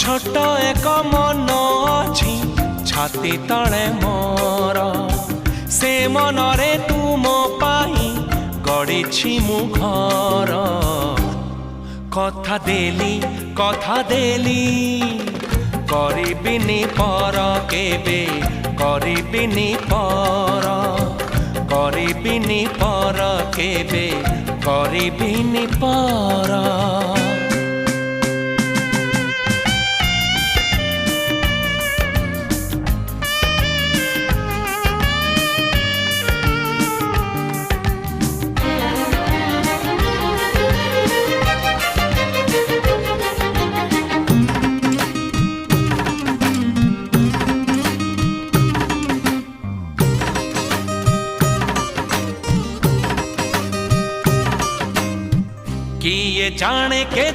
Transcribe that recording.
छोट एक मन अछि छाती तले मोर से मनरे तुम पाई गढ़ी मु घर कथा देली करिबिनी पर केबे करिबिनी पर केबे करिबिनी पर किए जाने के